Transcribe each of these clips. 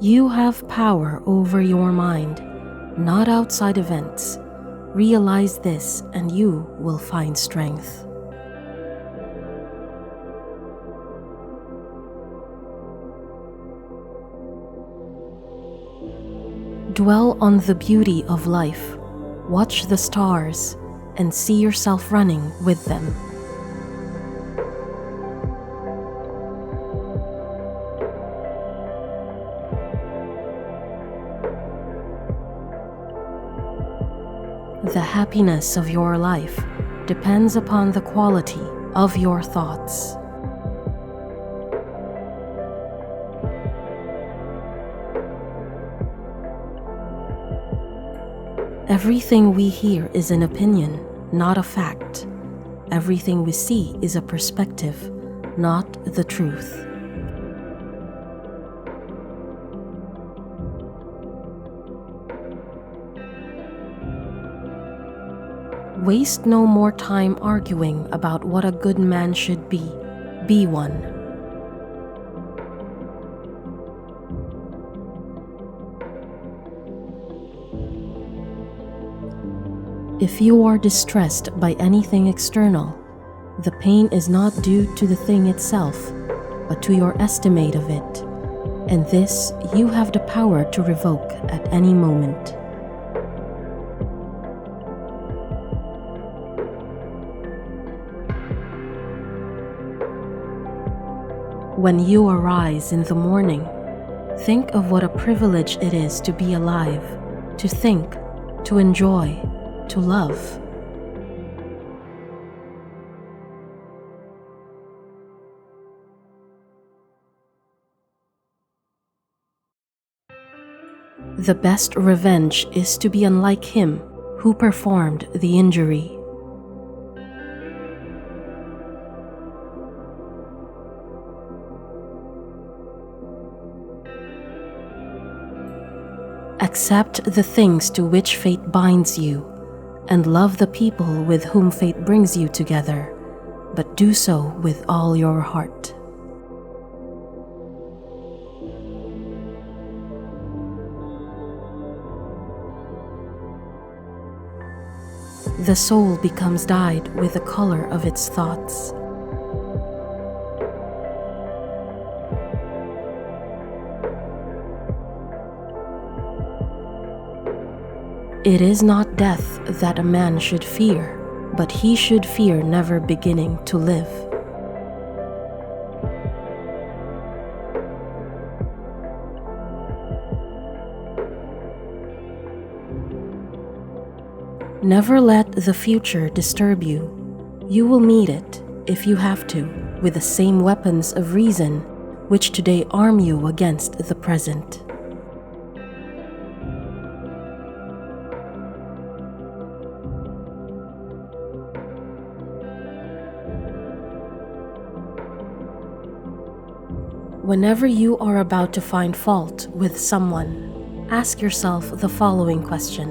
You have power over your mind, not outside events. Realize this and you will find strength. Dwell on the beauty of life. Watch the stars and see yourself running with them. The happiness of your life depends upon the quality of your thoughts. Everything we hear is an opinion, not a fact. Everything we see is a perspective, not the truth. Waste no more time arguing about what a good man should be. Be one. If you are distressed by anything external, the pain is not due to the thing itself, but to your estimate of it, and this you have the power to revoke at any moment. When you arise in the morning, think of what a privilege it is to be alive, to think, to enjoy, to love. The best revenge is to be unlike him who performed the injury. Accept the things to which fate binds you, and love the people with whom fate brings you together, but do so with all your heart. The soul becomes dyed with the color of its thoughts. It is not death that a man should fear, but he should fear never beginning to live. Never let the future disturb you. You will meet it, if you have to, with the same weapons of reason which today arm you against the present. Whenever you are about to find fault with someone, ask yourself the following question: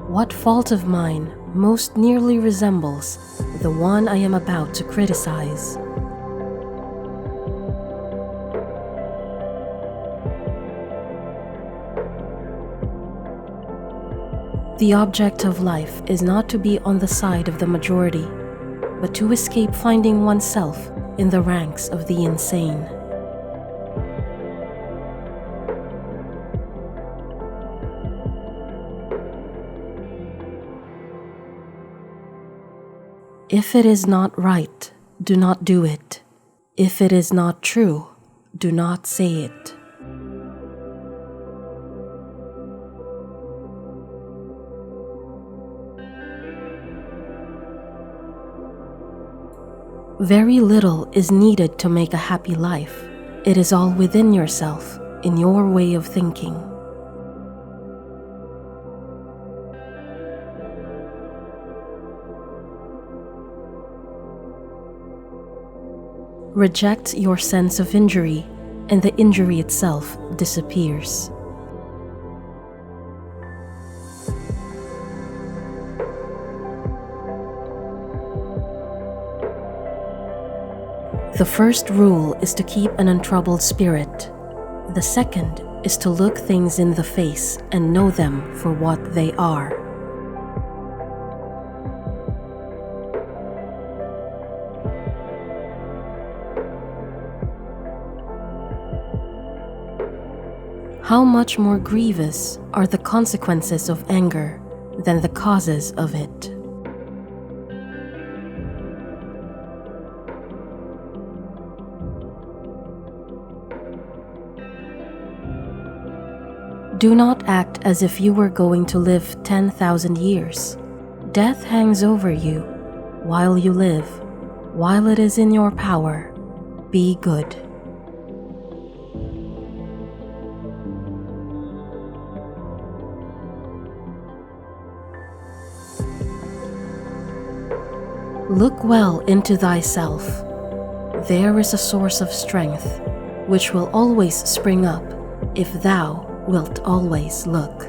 what fault of mine most nearly resembles the one I am about to criticize? The object of life is not to be on the side of the majority, but to escape finding oneself in the ranks of the insane. If it is not right, do not do it. If it is not true, do not say it. Very little is needed to make a happy life. It is all within yourself, in your way of thinking. Reject your sense of injury, and the injury itself disappears. The first rule is to keep an untroubled spirit. The second is to look things in the face and know them for what they are. How much more grievous are the consequences of anger than the causes of it? Do not act as if you were going to live 10,000 years. Death hangs over you. While you live, while it is in your power, be good. Look well into thyself. There is a source of strength, which will always spring up if thou wilt always look.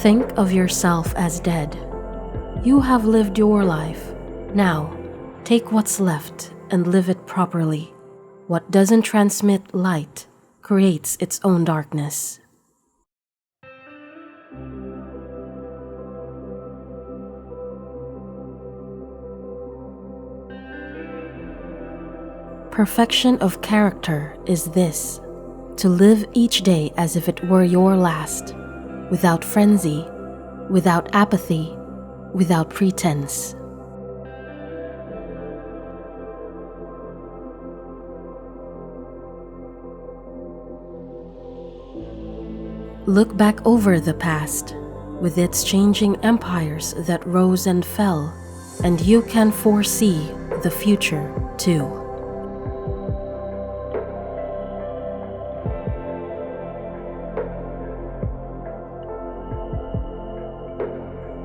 Think of yourself as dead. You have lived your life. Now, take what's left and live it properly. What doesn't transmit light creates its own darkness. Perfection of character is this: to live each day as if it were your last, without frenzy, without apathy, without pretense. Look back over the past, with its changing empires that rose and fell, and you can foresee the future too.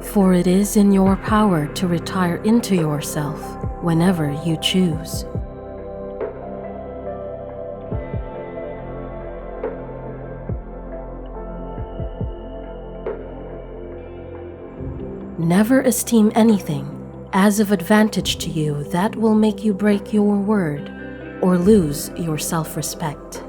For it is in your power to retire into yourself whenever you choose. Never esteem anything as of advantage to you that will make you break your word or lose your self-respect.